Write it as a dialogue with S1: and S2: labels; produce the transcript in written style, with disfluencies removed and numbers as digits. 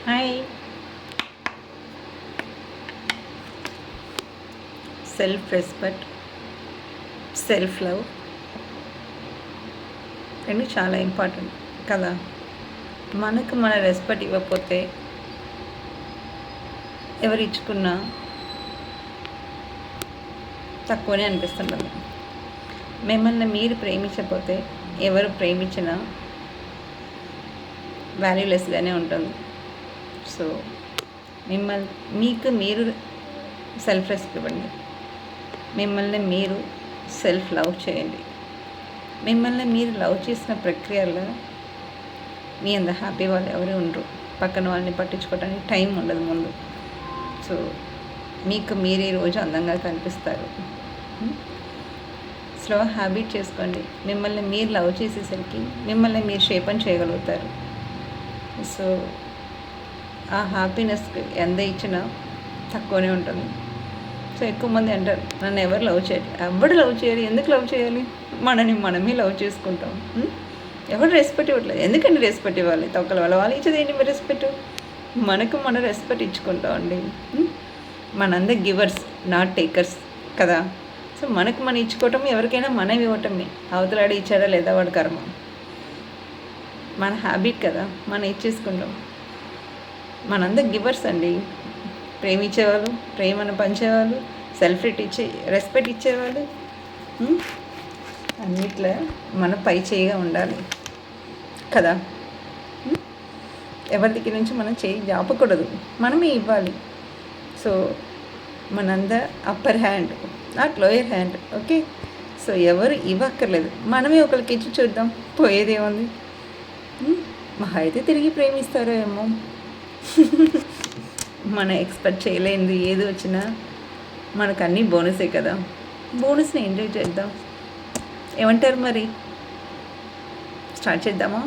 S1: Hi. Self respect, self love రెండు చాలా important కదా. మనకు మన రెస్పెక్ట్ ఇవ్వకపోతే ఎవరు ఇచ్చుకున్నా తక్కువనే అనిపిస్తుంటుంది. మిమ్మల్ని మీరు ప్రేమించకపోతే ఎవరు ప్రేమించినా వాల్యూలెస్గానే ఉంటుంది. సో మీకు మీరు సెల్ఫ్ రెస్పెక్ట్ ఇవ్వండి. మిమ్మల్ని మీరు సెల్ఫ్ లవ్ చేయండి. మిమ్మల్ని మీరు లవ్ చేసిన ప్రక్రియలో మీ అంత హ్యాపీ వాళ్ళు ఎవరు ఉండరు. పక్కన వాళ్ళని పట్టించుకోవడానికి టైం ఉండదు ముందు. సో మీకు మీరు ఈరోజు అందంగా కనిపిస్తారు. స్లో హ్యాబిట్ చేసుకోండి. మిమ్మల్ని మీరు లవ్ చేసేసరికి మిమ్మల్ని మీరు షేప్ చేయగలుగుతారు. సో ఆ హ్యాపీనెస్కి ఎంత ఇచ్చినా తక్కువనే ఉంటుంది. సో ఎక్కువ మంది అంటారు, నన్ను ఎవరు లవ్ చేయాలి. ఎవరు లవ్ చేయాలి? ఎందుకు లవ్ చేయాలి? మనమే లవ్ చేసుకుంటాం. ఎవరు రెస్పెక్ట్ ఇవ్వట్లేదు. ఎందుకండి రెస్పెక్ట్ ఇవ్వాలి? తొక్కల వాళ్ళు ఇచ్చేది ఏంటి? మీరు రెస్పెక్ట్ మనకు మన రెస్పెక్ట్ ఇచ్చుకుంటాం అండి. మనందరూ గివర్స్, నాట్ టేకర్స్ కదా. సో మనకు మనం ఇచ్చుకోవటం, ఎవరికైనా మనం ఇవ్వటమే. అవతలాడి ఇచ్చాడా లేదా వాడు కర్మ. మన హ్యాబిట్ కదా, మనం ఇచ్చేసుకుంటాం. మనందరూ గివర్స్ అండి. ప్రేమించేవాళ్ళు, ప్రేమను పంచేవాళ్ళు, సెల్ఫ్ రెస్పెక్ట్ ఇచ్చేవాళ్ళు. అన్నిట్లో మన పై చేయిగా ఉండాలి కదా. ఎవరి దగ్గర నుంచి మనం చేయి జాపకూడదు, మనమే ఇవ్వాలి. సో మనందరూ upper hand, not lower hand. Okay. So ఎవరు ఇవ్వక్కర్లేదు, మనమే ఒకరికి ఇచ్చి చూద్దాం, పోయేదేముంది. మహా అయితే తిరిగి ప్రేమిస్తారో ఏమో. మనం ఎక్స్పెక్ట్ చేయలేనిది ఏది వచ్చినా మనకు అన్నీ బోనసే కదా. బోనస్ని ఎంజాయ్ చేద్దాం. ఏమంటారు మరి? స్టార్ట్ చేద్దామా?